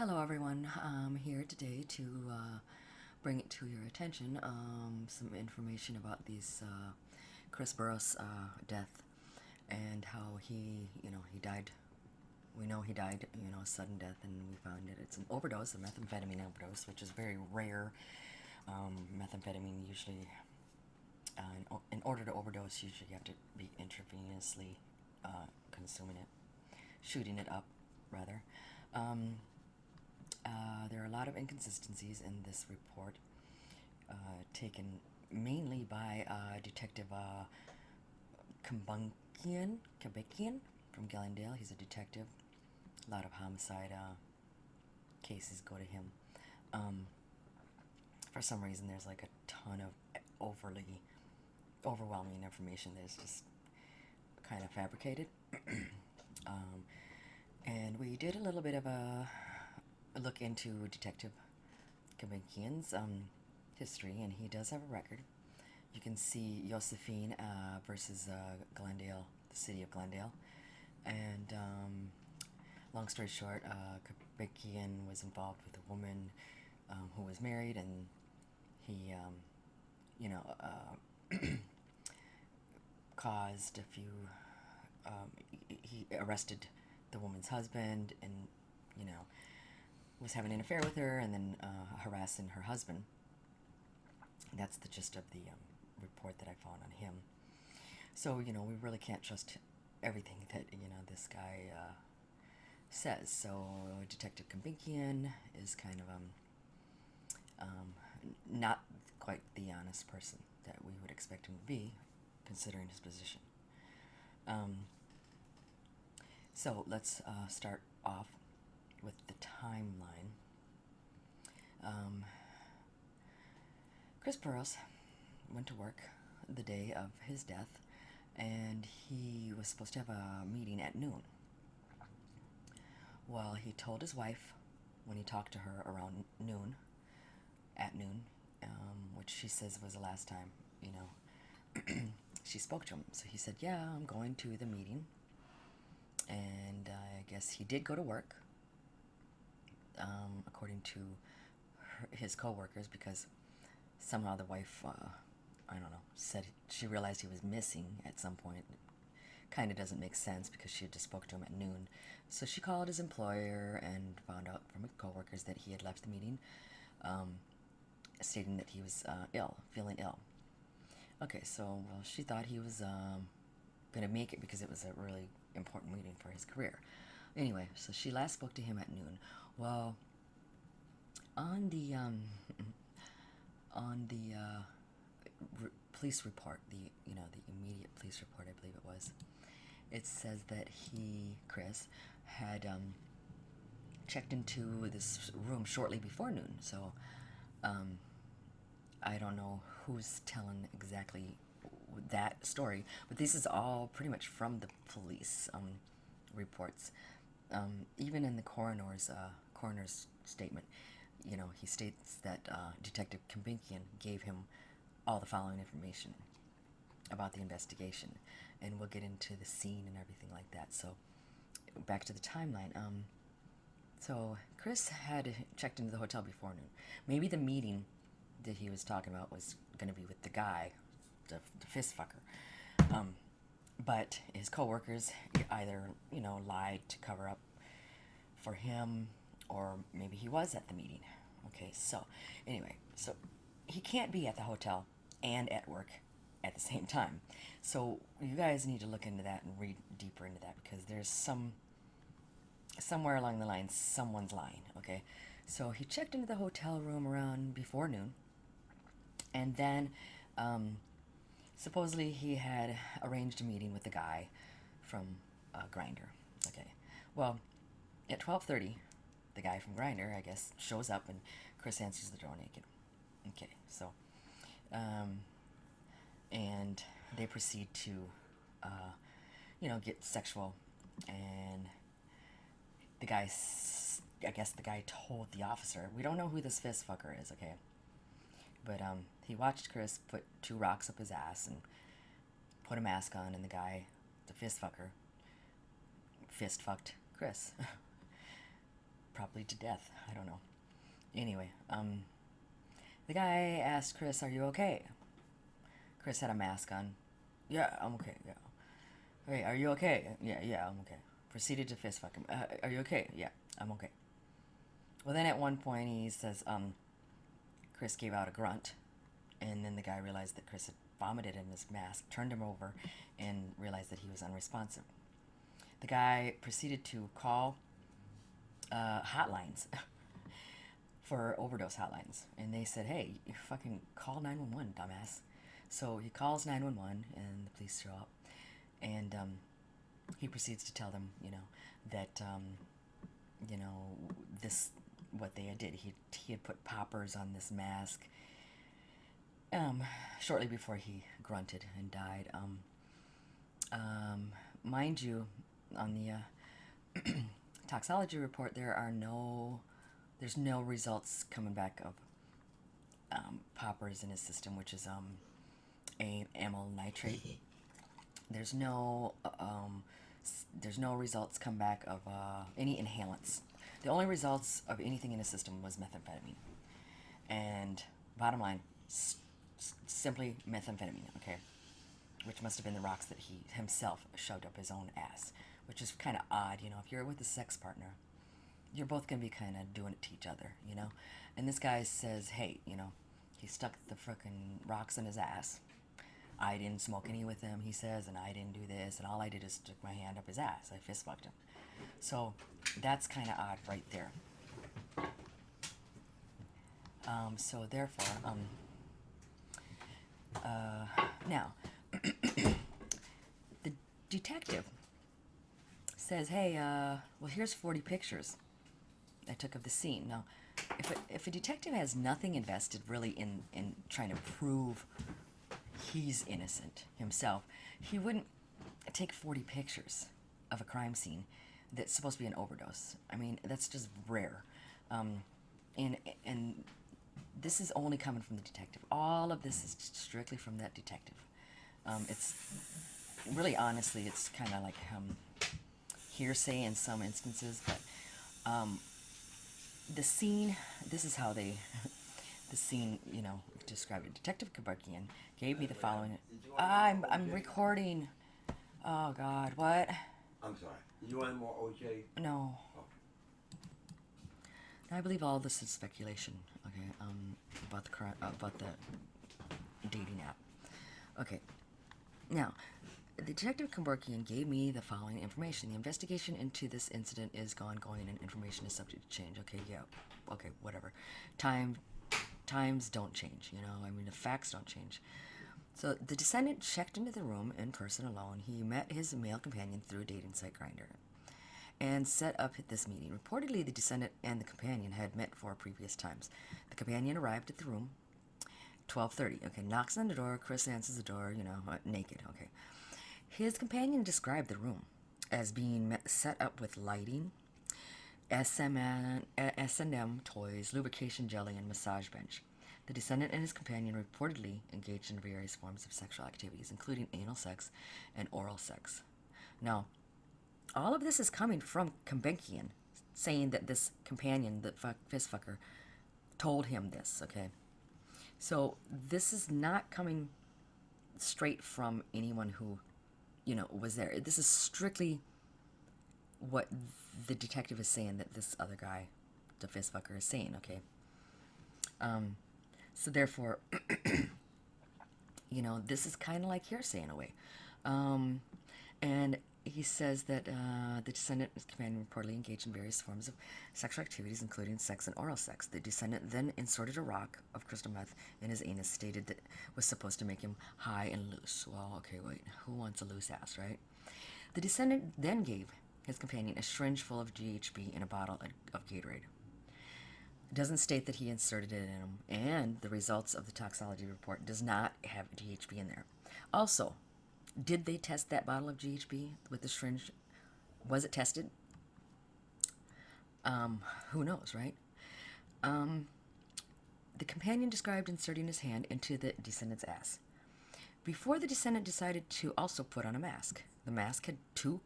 Hello everyone, I'm here today to bring it to your attention some information about these Chris Burrous death and how he died. We know he died, a sudden death, and we found that it's an overdose, a methamphetamine overdose, which is very rare. Methamphetamine usually, in order to overdose, usually you have to be intravenously consuming it, shooting it up, rather. There are a lot of inconsistencies in this report, taken mainly by Detective Kabekian from Glendale. He's a detective. A lot of homicide cases go to him. For some reason, there's like a ton of overwhelming information that's just kind of fabricated. And we did a little bit of a look into Detective Kabekian's history, and he does have a record. You can see Josephine versus Glendale, the city of Glendale. And long story short, Kabekian was involved with a woman who was married, and he, caused a few. He arrested the woman's husband, and was having an affair with her, and then harassing her husband. That's the gist of the report that I found on him. So we really can't trust everything that this guy says. So Detective Kabekian is kind of not quite the honest person that we would expect him to be, considering his position. So let's start off with the timeline. Chris Burrous went to work the day of his death, and he was supposed to have a meeting at noon. Well, he told his wife when he talked to her around noon, which she says was the last time, she spoke to him. So he said, yeah, I'm going to the meeting. And I guess he did go to work, according to his co-workers, because somehow the wife, said she realized he was missing at some point. Kind of doesn't make sense because she had just spoke to him at noon. So she called his employer and found out from his co-workers that he had left the meeting, stating that he was feeling ill. Okay, so she thought he was going to make it because it was a really important meeting for his career. Anyway, so she last spoke to him at noon. Well, on the police report, the immediate police report, I believe it was, it says that Chris, had checked into this room shortly before noon. So I don't know who's telling exactly that story, but this is all pretty much from the police reports. Even in the coroner's statement, he states that Detective Kabekian gave him all the following information about the investigation, and we'll get into the scene and everything like that. So back to the timeline. So Chris had checked into the hotel before noon. Maybe the meeting that he was talking about was going to be with the guy, the fist fucker. But his coworkers either, lied to cover up for him, or maybe he was at the meeting. Okay, so anyway, so he can't be at the hotel and at work at the same time. So you guys need to look into that and read deeper into that, because there's somewhere along the line someone's lying. Okay, so he checked into the hotel room around before noon, and then supposedly he had arranged a meeting with the guy from Grindr. Okay, well, at 12:30, the guy from Grindr, I guess, shows up, and Chris answers the door naked. Okay, so and they proceed to get sexual, and I guess the guy told the officer, we don't know who this fist fucker is, okay, but he watched Chris put 2 rocks up his ass and put a mask on, and the guy, the fist fucker, fist fucked Chris. probably to death. I don't know. Anyway, the guy asked Chris, "Are you okay?" Chris had a mask on. "Yeah, I'm okay. Yeah." "Hey, are you okay?" "Yeah, I'm okay." Proceeded to fist fuck him. "Are you okay?" "Yeah, I'm okay." Well, then at one point he says, Chris gave out a grunt, and then the guy realized that Chris had vomited in his mask, turned him over, and realized that he was unresponsive. The guy proceeded to call hotlines for overdose hotlines, and they said, "Hey, you fucking call 911, dumbass." So he calls 911, and the police show up, and he proceeds to tell them, that this what they did. He had put poppers on this mask shortly before he grunted and died. Mind you, on the toxology report, there's no results coming back of poppers in his system, which is amyl nitrate. There's no results come back of any inhalants. The only results of anything in his system was methamphetamine. And bottom line, simply methamphetamine, okay? Which must have been the rocks that he himself shoved up his own ass, which is kind of odd, if you're with a sex partner, you're both going to be kind of doing it to each other, And this guy says, hey, he stuck the frickin' rocks in his ass. I didn't smoke any with him, he says, and I didn't do this, and all I did is stick my hand up his ass. I fist fucked him. So that's kind of odd right there. So therefore, now, the detective says, hey, well, here's 40 pictures I took of the scene. Now, if a detective has nothing invested really in trying to prove he's innocent himself, he wouldn't take 40 pictures of a crime scene that's supposed to be an overdose. I mean, that's just rare. And this is only coming from the detective. All of this is strictly from that detective. It's really, honestly, it's kind of like hearsay in some instances, but the scene, this is how they, the scene, described it. Detective Kabukian gave me the following. I'm recording. Oh, God, what? I'm sorry. You want more OJ? No. Oh. I believe all this is speculation, okay, about the dating app. Okay. Now, Detective Kamburkian gave me the following information. The investigation into this incident is ongoing and information is subject to change. Okay, yeah. Okay, whatever. Times don't change, the facts don't change. So the descendant checked into the room in person alone. He met his male companion through a dating site Grindr and set up this meeting. Reportedly, the descendant and the companion had met 4 previous times. The companion arrived at the room 12:30. Okay, knocks on the door. Chris answers the door, naked. Okay. His companion described the room as being set up with lighting, S&M toys, lubrication jelly, and massage bench. The descendant and his companion reportedly engaged in various forms of sexual activities, including anal sex and oral sex. Now, all of this is coming from Kambenkian, saying that this companion, the fist fucker, told him this, okay? So this is not coming straight from anyone who, was there. This is strictly what the detective is saying that this other guy, the fist fucker, is saying, okay? So therefore, this is kind of like hearsay in a way. And he says that the descendant and his companion reportedly engaged in various forms of sexual activities, including sex and oral sex. The descendant then inserted a rock of crystal meth in his anus, stated that was supposed to make him high and loose. Well, okay, wait, who wants a loose ass, right? The descendant then gave his companion a syringe full of GHB in a bottle of Gatorade. It doesn't state that he inserted it in him, and the results of the toxology report does not have GHB in there. Also, did they test that bottle of GHB with the syringe? Was it tested? Who knows, right? The companion described inserting his hand into the descendant's ass. Before the descendant decided to also put on a mask. The mask had 2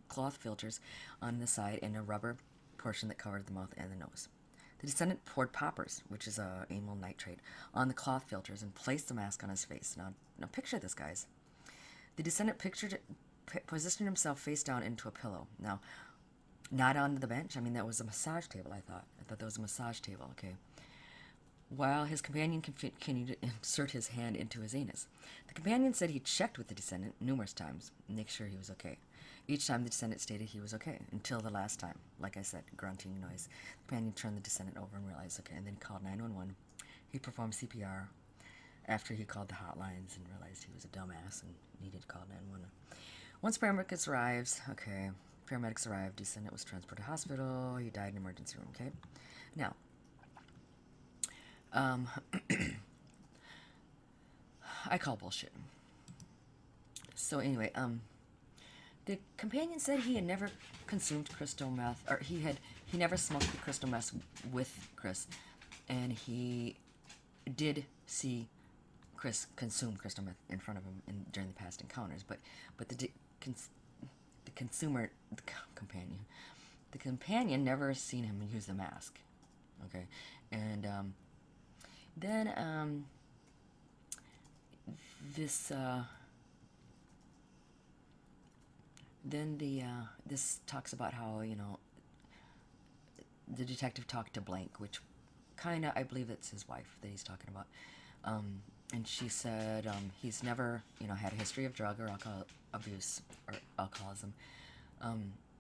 cloth filters on the side and a rubber portion that covered the mouth and the nose. The descendant poured poppers, which is amyl nitrate, on the cloth filters and placed the mask on his face. Now picture this, guys. The descendant positioned himself face down into a pillow. Now, not on the bench. I mean, that was a massage table, I thought. I thought that was a massage table, okay. While his companion continued to insert his hand into his anus. The companion said he checked with the descendant numerous times to make sure he was okay. Each time the descendant stated he was okay, until the last time. Like I said, grunting noise. The companion turned the descendant over and realized, okay, and then called 911. He performed CPR after he called the hotlines and realized he was a dumbass and needed to call 911. Once paramedics arrived, descendant was transported to hospital. He died in emergency room, okay? Now, I call bullshit. So anyway, the companion said he had never consumed crystal meth, or he never smoked the crystal meth with Chris, and he did see Chris consume crystal meth in front of him during the past encounters, but the companion never seen him use the mask. Okay, and then this talks about how, you know, the detective talked to Blank, which kind of, I believe that's his wife that he's talking about, and she said he's never, you know, had a history of drug or alcohol abuse or alcoholism.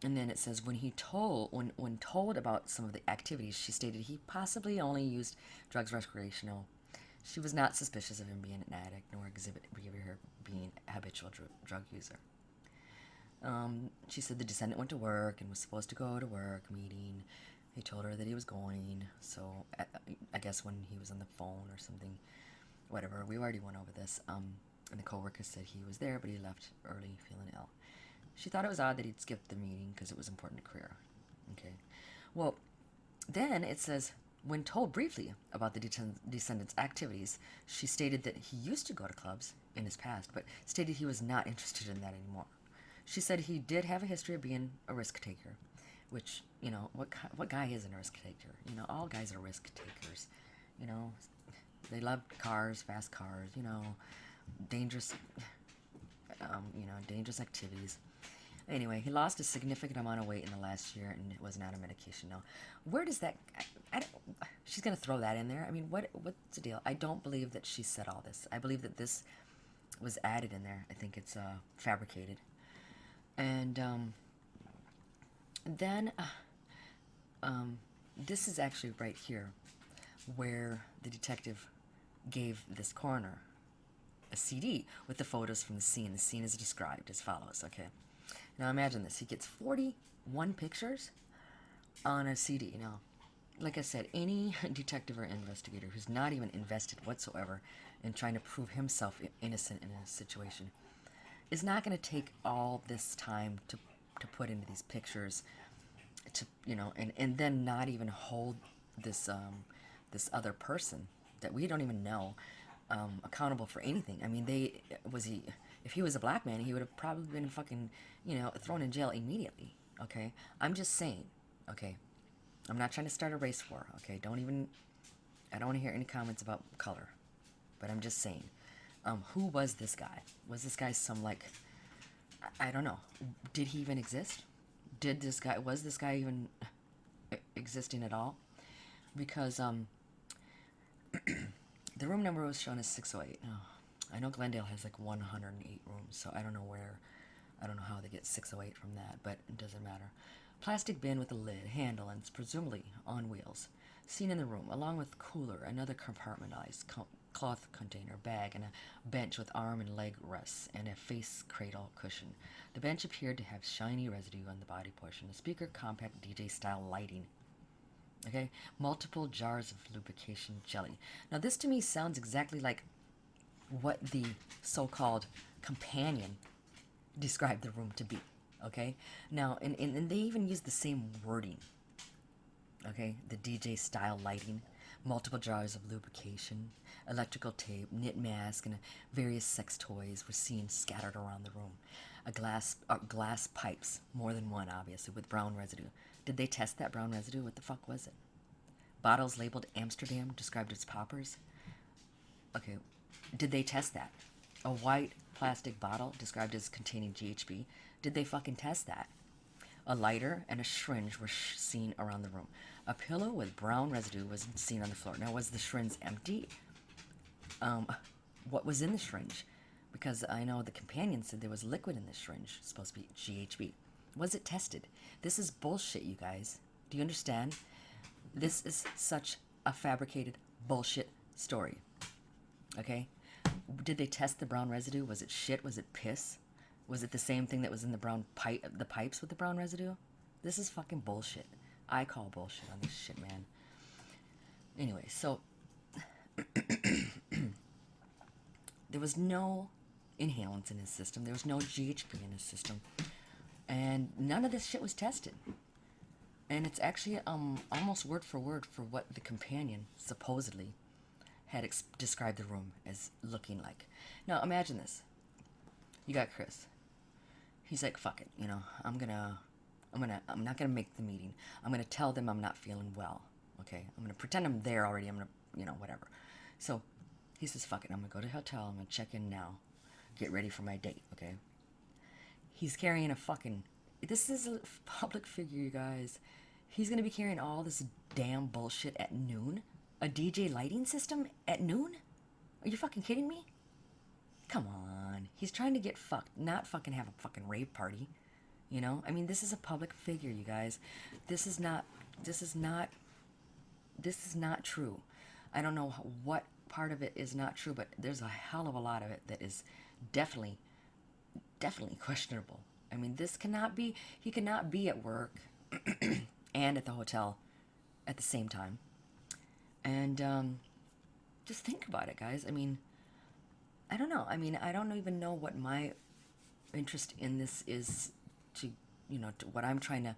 And then it says when told about some of the activities, she stated he possibly only used drugs recreational. She was not suspicious of him being an addict, nor exhibit her being a habitual drug user. She said the descendant went to work and was supposed to go to work meeting. He told her that he was going, so I guess when he was on the phone or something, whatever, we already went over this, and the coworker said he was there, but he left early feeling ill. She thought it was odd that he'd skipped the meeting because it was important to career. Okay. Well, then it says, when told briefly about the descendant's activities, she stated that he used to go to clubs in his past, but stated he was not interested in that anymore. She said he did have a history of being a risk taker, which, you know, what guy isn't a risk taker? You know, all guys are risk takers. You know, they love cars, fast cars, you know, dangerous activities. Anyway, he lost a significant amount of weight in the last year and was not on medication. Now, where does that... she's going to throw that in there? I mean, what's the deal? I don't believe that she said all this. I believe that this was added in there. I think it's fabricated. And then this is actually right here where the detective gave this coroner a CD with the photos from the scene. The scene is described as follows, okay? Now imagine this. He gets 41 pictures on a CD. Now, like I said, any detective or investigator who's not even invested whatsoever in trying to prove himself innocent in a situation is not going to take all this time to put into these pictures, to, you know, and then not even hold this this other person that we don't even know accountable for anything. I mean, if he was a black man, he would have probably been fucking, you know, thrown in jail immediately. Okay, I'm just saying. Okay, I'm not trying to start a race war. Okay, I don't want to hear any comments about color, but I'm just saying. Who was this guy? Was this guy some, like, I don't know. Did he even exist? Was this guy even existing at all? Because the room number was shown as 608. Oh, I know Glendale has like 108 rooms, so I don't know how they get 608 from that, but it doesn't matter. Plastic bin with a lid, handle, and it's presumably on wheels. Seen in the room, along with cooler, another compartmentalized cloth container, bag, and a bench with arm and leg rests, and a face cradle cushion. The bench appeared to have shiny residue on the body portion. The speaker, compact DJ-style lighting. Okay? Multiple jars of lubrication jelly. Now, this to me sounds exactly like what the so-called companion described the room to be. Okay? Now, and they even use the same wording. Okay? The DJ-style lighting. Multiple jars of lubrication, electrical tape, knit mask, and various sex toys were seen scattered around the room. Glass pipes, more than one, obviously, with brown residue. Did they test that brown residue? What the fuck was it? Bottles labeled Amsterdam described as poppers. Okay, did they test that? A white plastic bottle described as containing GHB. Did they fucking test that? A lighter and a syringe were seen around the room. A pillow with brown residue was seen on the floor. Now, was the syringe empty? What was in the syringe? Because I know the companion said there was liquid in the syringe, supposed to be GHB. Was it tested? This is bullshit, you guys. Do you understand? This is such a fabricated bullshit story. Okay? Did they test the brown residue? Was it shit? Was it piss? Was it the same thing that was in the the pipes with the brown residue? This is fucking bullshit. I call bullshit on this shit, man. Anyway, so there was no inhalants in his system. There was no GHB in his system. And none of this shit was tested. And it's actually almost word for word for what the companion supposedly had described the room as looking like. Now, imagine this. You got Chris. He's like, fuck it, you know, I'm not gonna make the meeting. I'm gonna tell them I'm not feeling well. Okay? I'm gonna pretend I'm there already. I'm gonna, you know, whatever. So he says, fuck it, I'm gonna go to the hotel. I'm gonna check in now. Get ready for my date, okay? He's carrying a fucking... This is a public figure, you guys. He's gonna be carrying all this damn bullshit at noon? A DJ lighting system at noon? Are you fucking kidding me? Come on. He's trying to get fucked, not fucking have a fucking rave party. You know? I mean, this is a public figure, you guys. This is not true. I don't know what part of it is not true, but there's a hell of a lot of it that is definitely questionable. I mean, he cannot be at work and at the hotel at the same time. And just think about it, guys. I mean, I don't know. I mean, I don't even know what my interest in this is to what I'm trying to,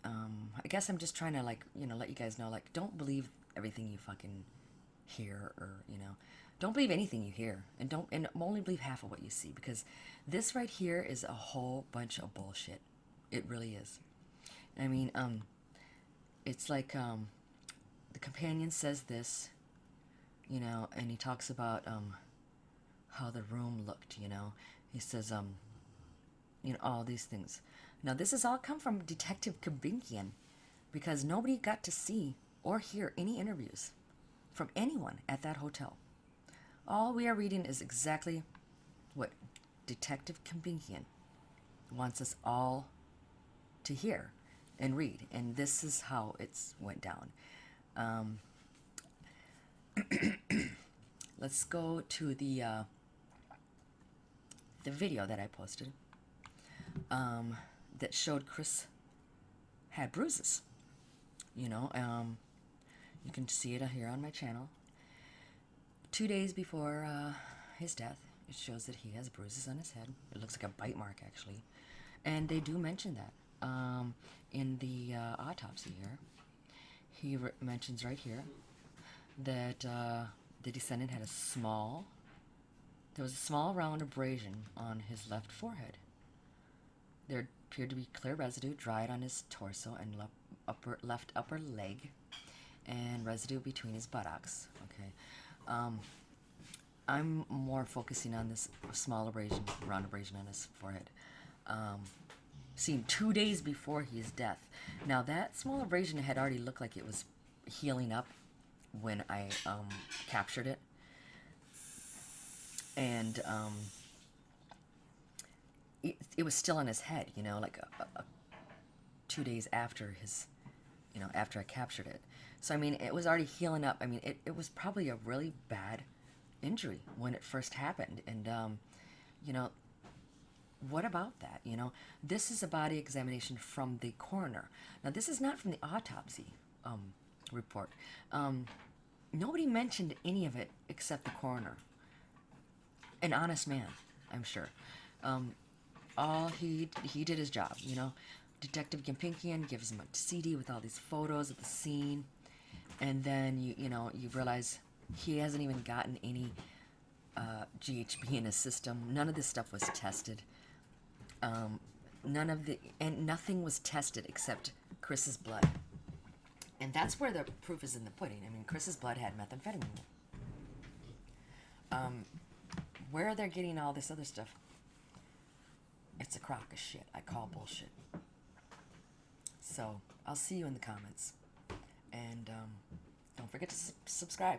I guess I'm just trying to, like, let you guys know, like, don't believe everything you fucking hear, or, don't believe anything you hear, and only believe half of what you see, because this right here is a whole bunch of bullshit. It really is. I mean, it's like, the companion says this, and he talks about, how the room looked, he says, all these things. Now, this has all come from Detective Kabinkian, because nobody got to see or hear any interviews from anyone at that hotel. All we are reading is exactly what Detective Kabinkian wants us all to hear and read, and this is how it's went down. Let's go to the video that I posted that showed Chris had bruises. You can see it here on my channel. 2 days before his death, it shows that he has bruises on his head. It looks like a bite mark, actually. And they do mention that in the autopsy here. He mentions right here that the descendant had there was a small round abrasion on his left forehead. There appeared to be clear residue dried on his torso and left upper leg, and residue between his buttocks. Okay. I'm more focusing on this small round abrasion on his forehead. Seen 2 days before his death. Now, that small abrasion had already looked like it was healing up when I captured it. And it was still on his head, like 2 days after after I captured it. So, I mean, it was already healing up. I mean, it was probably a really bad injury when it first happened. And, what about that? This is a body examination from the coroner. Now, this is not from the autopsy report. Nobody mentioned any of it except the coroner. An honest man, I'm sure. All he did his job, Detective Gimpikian gives him a CD with all these photos of the scene, and then you realize he hasn't even gotten any GHB in his system. None of this stuff was tested. Nothing was tested except Chris's blood. And that's where the proof is in the pudding. I mean, Chris's blood had methamphetamine in it. Where they're getting all this other stuff, it's a crock of shit. I call bullshit. So, I'll see you in the comments. And don't forget to subscribe.